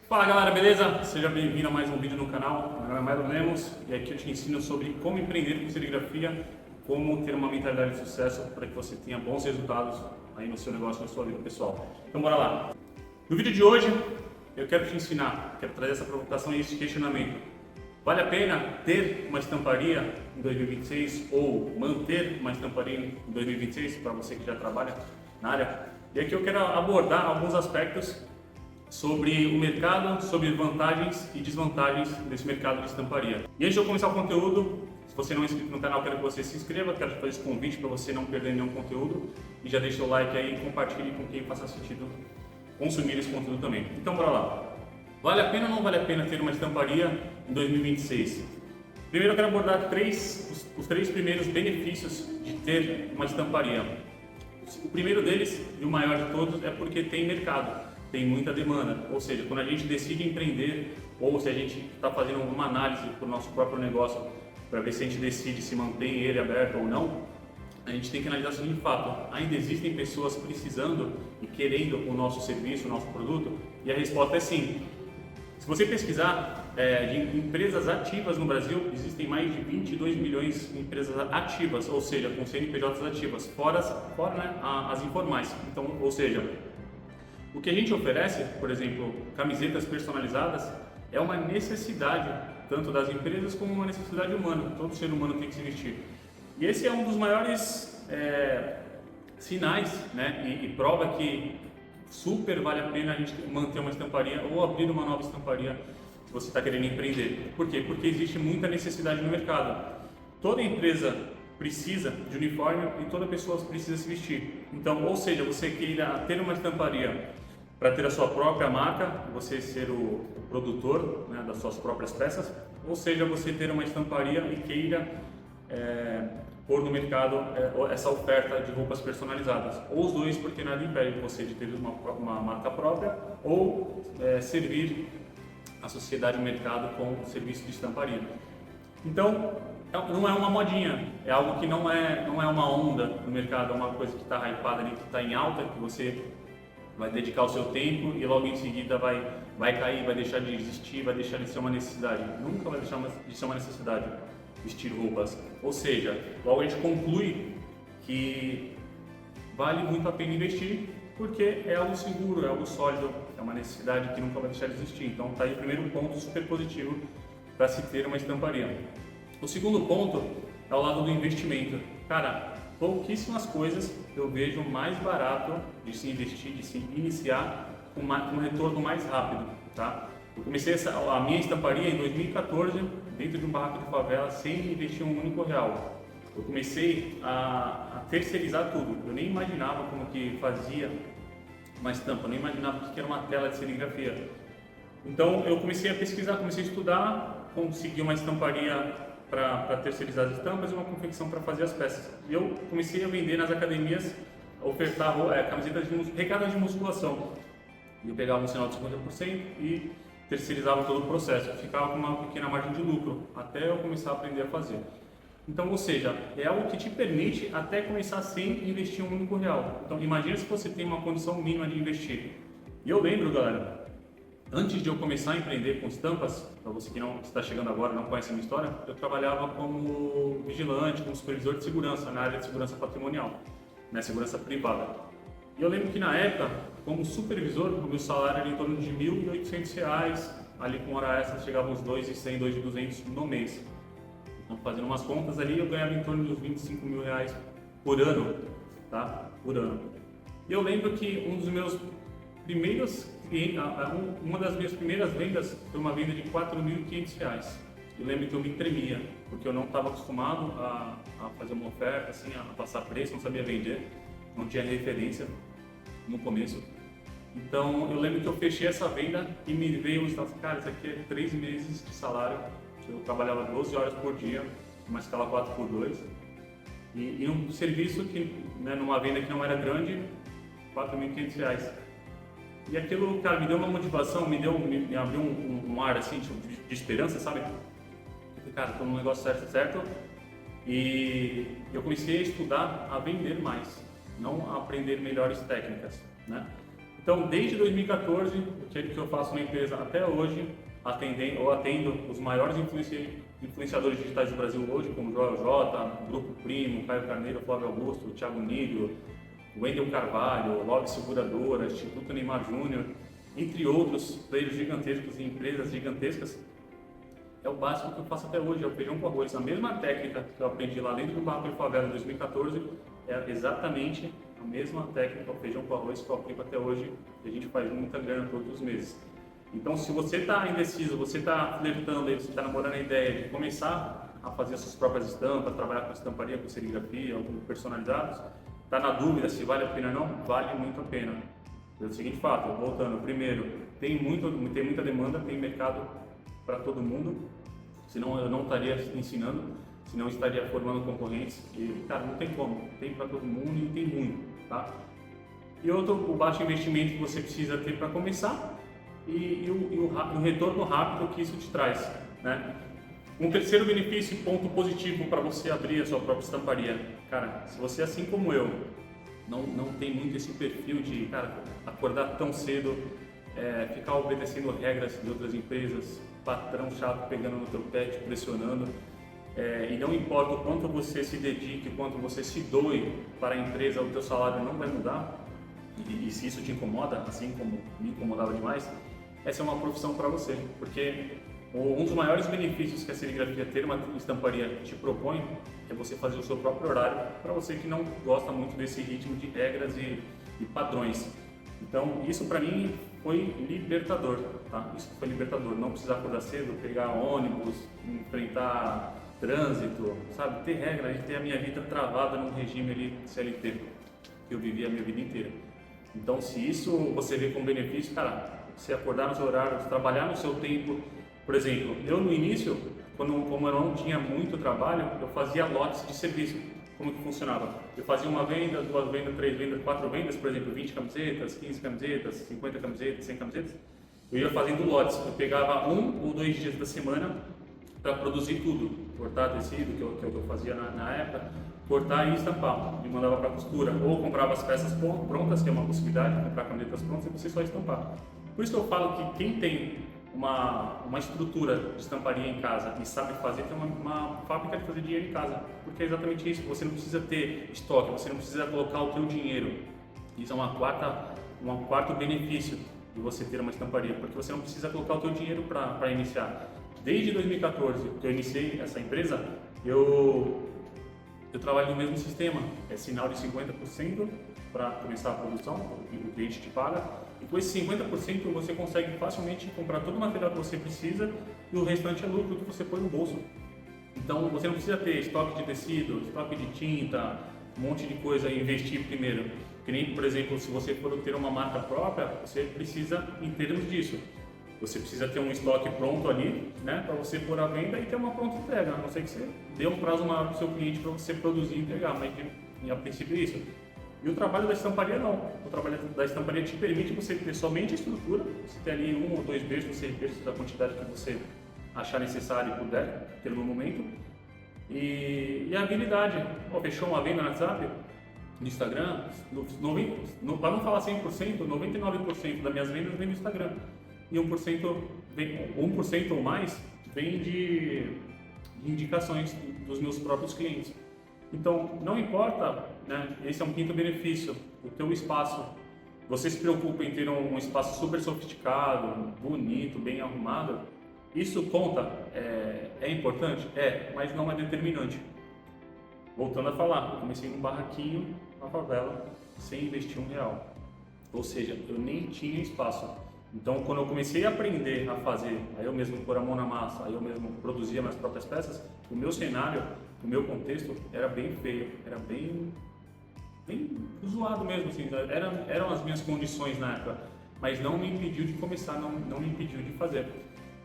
Fala galera, beleza? Seja bem-vindo a mais um vídeo no canal. Meu nome é Mauro Lemos e aqui eu te ensino sobre como empreender com serigrafia, como ter uma mentalidade de sucesso para que você tenha bons resultados aí no seu negócio, na sua vida pessoal. Então bora lá. No vídeo de hoje eu quero te ensinar, quero trazer essa provocação e esse questionamento. Vale a pena ter uma estamparia em 2026 ou manter uma estamparia em 2026 para você que já trabalha na área? E aqui eu quero abordar alguns aspectos sobre o mercado, sobre vantagens e desvantagens desse mercado de estamparia. E antes de eu começar o conteúdo, se você não é inscrito no canal, quero que você se inscreva, quero te fazer esse convite para você não perder nenhum conteúdo e já deixa o like aí e compartilhe com quem faça sentido consumir esse conteúdo também. Então bora lá. Vale a pena ou não vale a pena ter uma estamparia em 2026? Primeiro eu quero abordar os três primeiros benefícios de ter uma estamparia. O primeiro deles, e o maior de todos, é porque tem mercado. Tem muita demanda, ou seja, quando a gente decide empreender ou se a gente está fazendo uma análise para o nosso próprio negócio para ver se a gente decide se mantém ele aberto ou não, a gente tem que analisar o seguinte fato: ainda existem pessoas precisando e querendo o nosso serviço, o nosso produto? E a resposta é sim. Se você pesquisar de empresas ativas no Brasil, existem mais de 22 milhões de empresas ativas, ou seja, com CNPJs ativas, fora né, as informais. Então, ou seja, o que a gente oferece, por exemplo, camisetas personalizadas, é uma necessidade tanto das empresas como uma necessidade humana. Todo ser humano tem que se vestir. E esse é um dos maiores sinais, né, e prova que super vale a pena a gente manter uma estamparia ou abrir uma nova estamparia se você está querendo empreender. Por quê? Porque existe muita necessidade no mercado. Toda empresa precisa de uniforme e toda pessoa precisa se vestir. Então, ou seja, você queira ter uma estamparia para ter a sua própria marca, você ser o produtor, né, das suas próprias peças, ou seja, você ter uma estamparia e queira pôr no mercado essa oferta de roupas personalizadas. Ou os dois, porque nada impede você de ter uma marca própria ou servir a sociedade e o mercado com serviço de estamparia. Então, não é uma modinha, é algo que não é uma onda no mercado, é uma coisa que está hypada ali, que está em alta, que você vai dedicar o seu tempo e logo em seguida vai cair, vai deixar de existir, vai deixar de ser uma necessidade. Nunca vai deixar de ser uma necessidade vestir roupas. Ou seja, logo a gente conclui que vale muito a pena investir porque é algo seguro, é algo sólido, é uma necessidade que nunca vai deixar de existir. Então está aí o primeiro ponto super positivo para se ter uma estamparia. O segundo ponto é o lado do investimento. Cara, pouquíssimas coisas eu vejo mais barato de se investir, de se iniciar com um retorno mais rápido, tá? Eu comecei a minha estamparia em 2014 dentro de um barraco de favela sem investir um único real. Eu comecei a terceirizar tudo. Eu nem imaginava como que fazia uma estampa, eu nem imaginava o que era uma tela de serigrafia. Então eu comecei a pesquisar, comecei a estudar, consegui uma estamparia para terceirizar as estampas e uma confecção para fazer as peças. E eu comecei a vender nas academias, ofertar camisetas regadas de musculação. Eu pegava um sinal de 50% e terceirizava todo o processo. Eu ficava com uma pequena margem de lucro, até eu começar a aprender a fazer. Então, ou seja, é algo que te permite até começar sem investir um único real. Então, imagina se você tem uma condição mínima de investir. E eu lembro, galera, antes de eu começar a empreender com estampas, para você que não está chegando agora, não conhece a minha história, eu trabalhava como vigilante, como supervisor de segurança, na área de segurança patrimonial, né, segurança privada. E eu lembro que na época, como supervisor, o meu salário era em torno de R$ 1.800, ali com hora extra chegava uns R$ 2.100, R$ 2.200 no mês. Então, fazendo umas contas ali, eu ganhava em torno de uns R$ 25.000 por ano, tá? Por ano. E eu lembro que uma das minhas primeiras vendas foi uma venda de R$ 4.500. Eu lembro que eu me tremia, porque eu não estava acostumado a fazer uma oferta, assim, a passar preço, não sabia vender, não tinha referência no começo. Então eu lembro que eu fechei essa venda e me veio um estado, cara, isso aqui é 3 meses de salário. Eu trabalhava 12 horas por dia, uma escala 4x2, e um serviço que, né, numa venda que não era grande, R$ 4.500. E aquilo, cara, me deu uma motivação, me abriu um ar assim de esperança, sabe? Eu falei, cara, estou no negócio certo. E eu comecei a estudar a vender mais, não a aprender melhores técnicas, né? Então, desde 2014, o que eu faço na empresa até hoje, atendo os maiores influenciadores digitais do Brasil hoje, como Joel J, Grupo Primo, Caio Carneiro, Flávio Augusto, Thiago Nílio, Wendel Carvalho, Love Seguradora, Instituto Neymar Júnior, entre outros players gigantescos e empresas gigantescas. É o básico que eu faço até hoje, é o feijão com arroz. A mesma técnica que eu aprendi lá dentro do Barco de Favela em 2014 é exatamente a mesma técnica, o feijão com arroz, que eu aplico até hoje, e a gente faz muita grana todos os meses. Então, se você está indeciso, você está flertando, você está namorando a ideia de começar a fazer as suas próprias estampas, trabalhar com estamparia, com serigrafia, com personalizados, está na dúvida se vale a pena ou não, vale muito a pena. É o seguinte fato, voltando, primeiro, tem muita demanda, tem mercado para todo mundo, senão eu não estaria ensinando, senão estaria formando concorrentes, e cara, não tem como, tem para todo mundo e tem muito, tá? E outro, o baixo investimento que você precisa ter para começar e o retorno rápido que isso te traz, né? Um terceiro benefício e ponto positivo para você abrir a sua própria estamparia, cara, se você assim como eu, não tem muito esse perfil de, cara, acordar tão cedo, ficar obedecendo regras de outras empresas, patrão chato pegando no teu pé, te pressionando, e não importa o quanto você se dedique, o quanto você se doe para a empresa, o teu salário não vai mudar, e se isso te incomoda, assim como me incomodava demais, essa é uma profissão para você, porque um dos maiores benefícios que a serigrafia ter uma estamparia te propõe é você fazer o seu próprio horário, para você que não gosta muito desse ritmo de regras e padrões. Então, isso para mim foi libertador, tá? Isso foi libertador, não precisar acordar cedo, pegar ônibus, enfrentar trânsito, sabe? Ter regra, ter a minha vida travada num regime ali CLT, que eu vivi a minha vida inteira. Então, se isso você vê como benefício, cara, você acordar nos horários, trabalhar no seu tempo. Por exemplo, eu no início, como eu não tinha muito trabalho, eu fazia lotes de serviço. Como que funcionava? Eu fazia uma venda, 2 vendas, 3 vendas, 4 vendas, por exemplo, 20 camisetas, 15 camisetas, 50 camisetas, 100 camisetas. Eu ia fazendo lotes, eu pegava 1 ou 2 dias da semana para produzir tudo. Cortar tecido, que é o que eu fazia na época, cortar e estampar. E mandava para costura. Ou comprava as peças prontas, que é uma possibilidade, comprar camisetas prontas e você só estampar. Por isso que eu falo que quem tem uma estrutura de estamparia em casa e sabe fazer, tem uma fábrica de fazer dinheiro em casa, porque é exatamente isso, você não precisa ter estoque, você não precisa colocar o teu dinheiro. Isso é um quarto benefício de você ter uma estamparia, porque você não precisa colocar o teu dinheiro para iniciar. Desde 2014 que eu iniciei essa empresa, eu trabalho no mesmo sistema, é sinal de 50% para começar a produção, o cliente te paga, e com esse 50% você consegue facilmente comprar todo o material que você precisa e o restante é lucro que você põe no bolso. Então você não precisa ter estoque de tecido, estoque de tinta, um monte de coisa e investir primeiro. Que nem, por exemplo, se você for ter uma marca própria, você precisa em termos disso. Você precisa ter um estoque pronto ali, né, para você pôr à venda e ter uma pronta entrega, a não ser que você dê um prazo maior para o seu cliente para você produzir e entregar, mas a princípio é isso. E o trabalho da estamparia não. O trabalho da estamparia te permite você ter somente a estrutura, você ter ali 1 ou 2 berços, 6 berços da quantidade que você achar necessário e puder ter no momento. E a habilidade. Fechou uma venda no WhatsApp, no Instagram, para não falar 100%, 99% das minhas vendas vem no Instagram. E 1% ou mais vem de indicações dos meus próprios clientes. Então, não importa, né? Esse é um quinto benefício, o teu espaço. Você se preocupa em ter um espaço super sofisticado, bonito, bem arrumado. Isso conta, é importante? Mas não é determinante. Voltando a falar, eu comecei num barraquinho na favela, sem investir R$1. Ou seja, eu nem tinha espaço. Então, quando eu comecei a aprender a fazer, aí eu mesmo pôr a mão na massa, aí eu mesmo produzia minhas próprias peças, o meu cenário, o meu contexto era bem feio, era bem zoado mesmo, assim, eram as minhas condições na época, mas não me impediu de começar, não me impediu de fazer.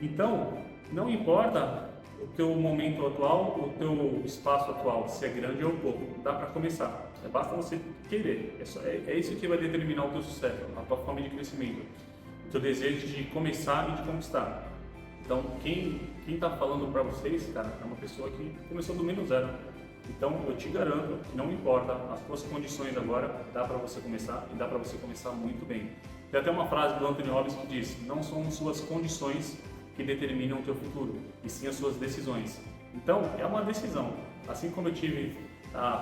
Então, não importa o teu momento atual, o teu espaço atual, se é grande ou pouco, dá para começar, basta você querer, é isso que vai determinar o teu sucesso, a tua forma de crescimento. O teu desejo de começar e de conquistar. Então, quem está falando para vocês, cara, é uma pessoa que começou do menos zero. Então, eu te garanto que não importa as tuas condições agora, dá para você começar e dá para você começar muito bem. Tem até uma frase do Anthony Robbins que diz: não são suas condições que determinam o teu futuro, e sim as suas decisões. Então, é uma decisão. Assim como eu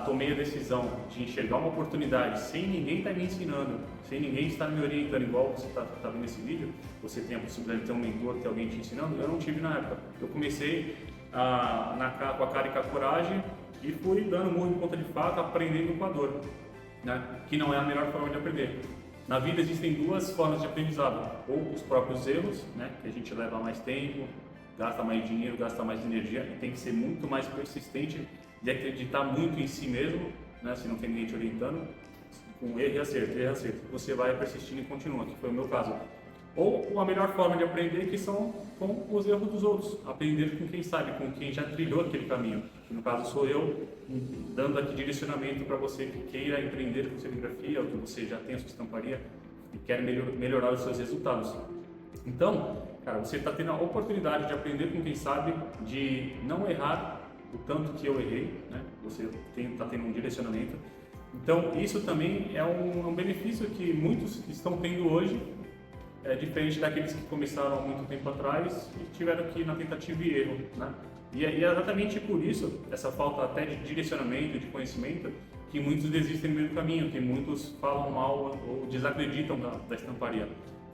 tomei a decisão de enxergar uma oportunidade sem ninguém estar me ensinando, sem ninguém estar me orientando, igual você está vendo esse vídeo, você tem a possibilidade de ter um mentor, ter alguém te ensinando, eu não tive na época. Eu comecei com a cara e com a coragem e fui dando murro em ponta de faca, aprendendo com a dor, né? Que não é a melhor forma de aprender. Na vida existem duas formas de aprendizado, ou os próprios erros, né? Que a gente leva mais tempo, gasta mais dinheiro, gasta mais energia, e tem que ser muito mais persistente de acreditar muito em si mesmo, né? Se não tem ninguém te orientando, com erro e acerto, você vai persistindo e continua, que foi o meu caso. Ou a melhor forma de aprender, que são com os erros dos outros, aprender com quem sabe, com quem já trilhou aquele caminho, que no caso sou eu, dando aqui direcionamento para você que queira empreender com serigrafia, ou que você já tem a sua estamparia e quer melhorar os seus resultados. Então, cara, você está tendo a oportunidade de aprender com quem sabe, de não errar o tanto que eu errei, né? Você está tendo um direcionamento. Então, isso também é um benefício que muitos estão tendo hoje, diferente daqueles que começaram há muito tempo atrás e tiveram que ir na tentativa e erro, né? E é exatamente por isso, essa falta até de direcionamento, de conhecimento, que muitos desistem no meio do caminho, que muitos falam mal ou desacreditam da estamparia,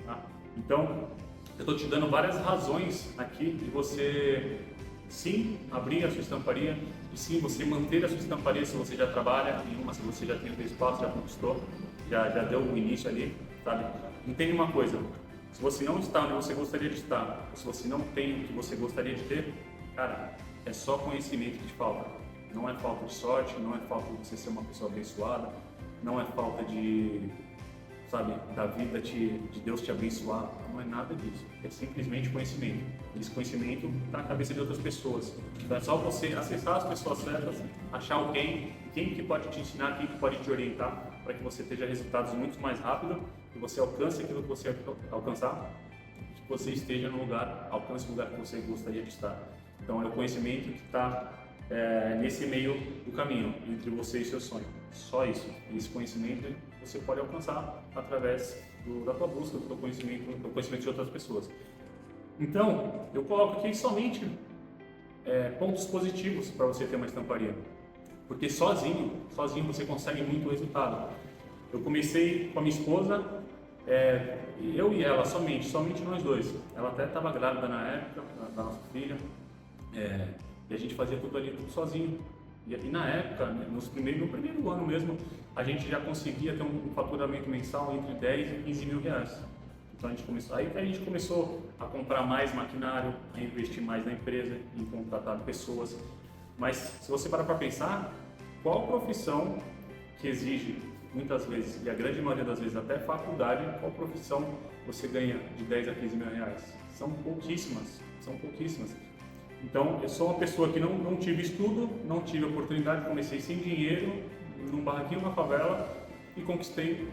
tá? Então, eu estou te dando várias razões aqui de você sim abrir a sua estamparia e sim você manter a sua estamparia se você já trabalha em uma, se você já tem o seu espaço, já conquistou, já deu o início ali, sabe? Entende uma coisa, se você não está onde você gostaria de estar, ou se você não tem o que você gostaria de ter, cara, é só conhecimento que te falta. Não é falta de sorte, não é falta de você ser uma pessoa abençoada, não é falta de, sabe, da vida de Deus te abençoar, não é nada disso. É simplesmente conhecimento. Esse conhecimento está na cabeça de outras pessoas. Então é só você acessar as pessoas certas, achar alguém, quem que pode te ensinar, quem que pode te orientar, para que você tenha resultados muito mais rápido, que você alcance aquilo que você alcançar, que você esteja no lugar, alcance o lugar que você gostaria de estar. Então é o conhecimento que está nesse meio do caminho, entre você e seu sonho. Só isso. Esse conhecimento você pode alcançar através da tua busca, do teu conhecimento de outras pessoas. Então, eu coloco aqui somente pontos positivos para você ter uma estamparia. Porque sozinho você consegue muito resultado. Eu comecei com a minha esposa, eu e ela somente nós dois. Ela até estava grávida na época, da nossa filha, e a gente fazia tudo ali, tudo sozinho. E na época, no primeiro ano mesmo, a gente já conseguia ter um faturamento mensal entre 10 e 15 mil reais. Então aí a gente começou a comprar mais maquinário, a investir mais na empresa, em contratar pessoas. Mas se você parar para pensar, qual profissão que exige muitas vezes, e a grande maioria das vezes até faculdade, qual profissão você ganha de 10 a 15 mil reais? São pouquíssimas. Então, eu sou uma pessoa que não tive estudo, não tive oportunidade, comecei sem dinheiro, num barraquinho na favela e conquistei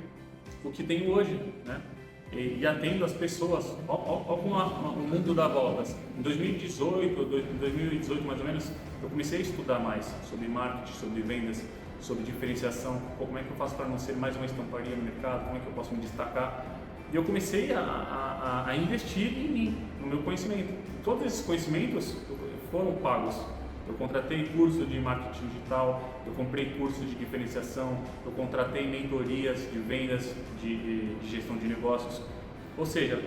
o que tenho hoje, né? E atendo as pessoas, olha como o mundo dá voltas. Em 2018 mais ou menos, eu comecei a estudar mais sobre marketing, sobre vendas, sobre diferenciação, como é que eu faço para não ser mais uma estamparia no mercado, como é que eu posso me destacar. E eu comecei a investir em mim, no meu conhecimento. Todos esses conhecimentos foram pagos. Eu contratei curso de marketing digital, eu comprei curso de diferenciação, eu contratei mentorias de vendas, de gestão de negócios. Ou seja,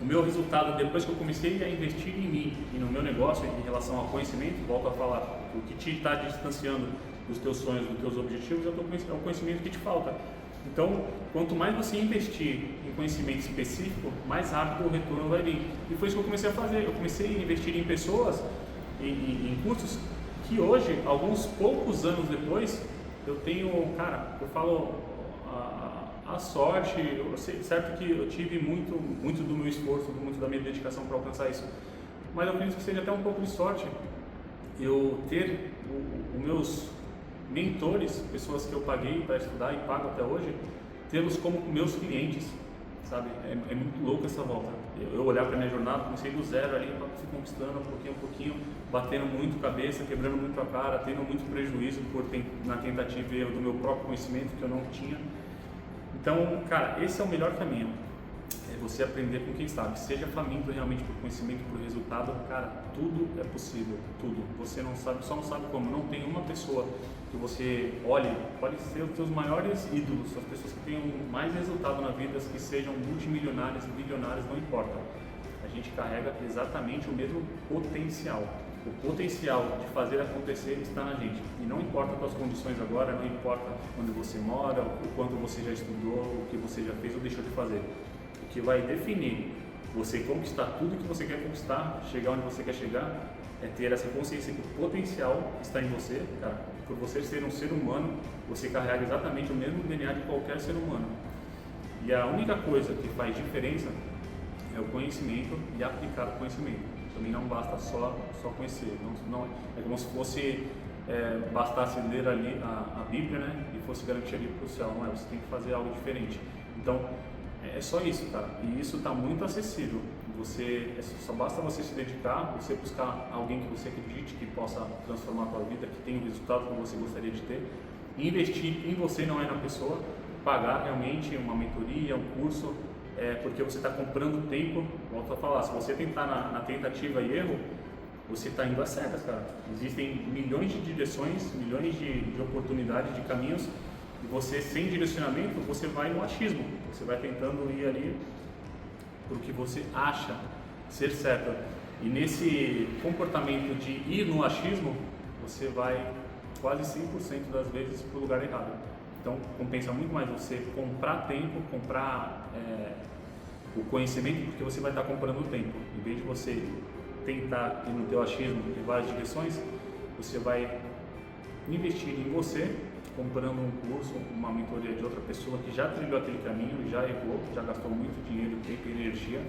o meu resultado, depois que eu comecei a investir em mim e no meu negócio em relação ao conhecimento, volto a falar, o que te está distanciando dos teus sonhos, dos teus objetivos, é o conhecimento que te falta. Então, quanto mais você investir em conhecimento específico, mais rápido o retorno vai vir. E foi isso que eu comecei a fazer. Eu comecei a investir em pessoas, em cursos, que hoje, alguns poucos anos depois, eu tenho, cara, eu falo a sorte, eu sei, certo que eu tive muito do meu esforço, muito da minha dedicação para alcançar isso, mas eu acredito que seja até um pouco de sorte eu ter os meus mentores, pessoas que eu paguei para estudar e pago até hoje, tê-los como meus clientes, sabe? É muito louco essa volta. Eu olhar para minha jornada, comecei do zero ali, fui conquistando um pouquinho, batendo muito cabeça, quebrando muito a cara, tendo muito prejuízo na tentativa e erro do meu próprio conhecimento que eu não tinha. Então, cara, esse é o melhor caminho. é você aprender com quem sabe. Seja faminto realmente por conhecimento, por resultado, cara, tudo é possível, tudo. Você não sabe, só não sabe como. Não tem uma pessoa que você olhe, pode ser os seus maiores ídolos, as pessoas que tenham mais resultado na vida, que sejam multimilionárias, bilionárias, não importa. A gente carrega exatamente o mesmo potencial. O potencial de fazer acontecer está na gente. E não importa as suas condições agora, não importa onde você mora, o quanto você já estudou, o que você já fez ou deixou de fazer. O que vai definir você conquistar tudo que você quer conquistar, chegar onde você quer chegar, é ter essa consciência que o potencial está em você, cara. Por você ser um ser humano, você carrega exatamente o mesmo DNA de qualquer ser humano. E a única coisa que faz diferença é o conhecimento e aplicar o conhecimento. Também não basta só conhecer, não, é como se fosse, bastasse ler ali a Bíblia, né, e fosse garantir ali para o céu, não é? Você tem que fazer algo diferente. Então, é só isso, cara, e isso está muito acessível. Só basta você se dedicar, você buscar alguém que você acredite que possa transformar a sua vida, que tenha o resultado que você gostaria de ter, e investir em você, não é na pessoa, pagar realmente uma mentoria, um curso, porque você está comprando tempo. Volto a falar, se você tentar na tentativa e erro, você está indo às cegas, cara. Existem milhões de direções, milhões de oportunidades, de caminhos, e você, sem direcionamento, você vai no achismo, você vai tentando ir ali para o que você acha ser certo. E nesse comportamento de ir no achismo, você vai quase 100% das vezes para o lugar errado. Então, compensa muito mais você comprar tempo, comprar o conhecimento, porque você vai estar comprando o tempo. Em vez de você tentar ir no teu achismo em várias direções, você vai investir em você, comprando um curso, uma mentoria de outra pessoa que já trilhou aquele caminho, já errou, já gastou muito dinheiro, tempo e energia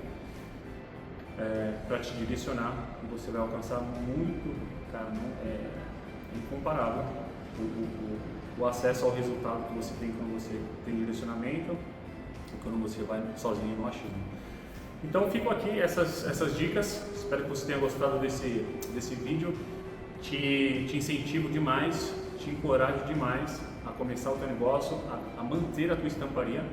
para te direcionar, e você vai alcançar muito, cara, é incomparável o acesso ao resultado que você tem quando você tem direcionamento e quando você vai sozinho no achismo. Então ficam aqui essas dicas, espero que você tenha gostado desse vídeo, te incentivo demais, te encorajo demais a começar o teu negócio, a manter a tua estamparia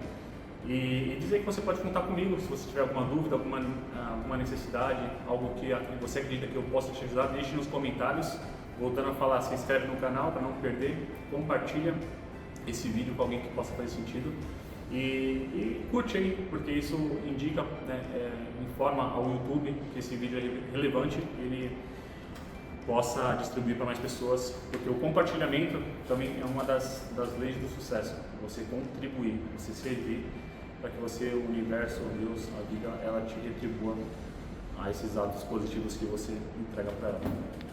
e dizer que você pode contar comigo se você tiver alguma dúvida, alguma necessidade, algo que você acredita que eu possa te ajudar, deixe nos comentários. Voltando a falar, se inscreve no canal para não perder, compartilha esse vídeo com alguém que possa fazer sentido e curte aí, porque isso indica, né, informa ao YouTube que esse vídeo é relevante, ele possa distribuir para mais pessoas, porque o compartilhamento também é uma das leis do sucesso, você contribuir, você servir para que você, o universo, Deus, a vida, ela te retribua a esses atos positivos que você entrega para ela.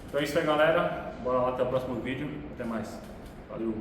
Então é isso aí, galera. Bora lá até o próximo vídeo. Até mais. Valeu!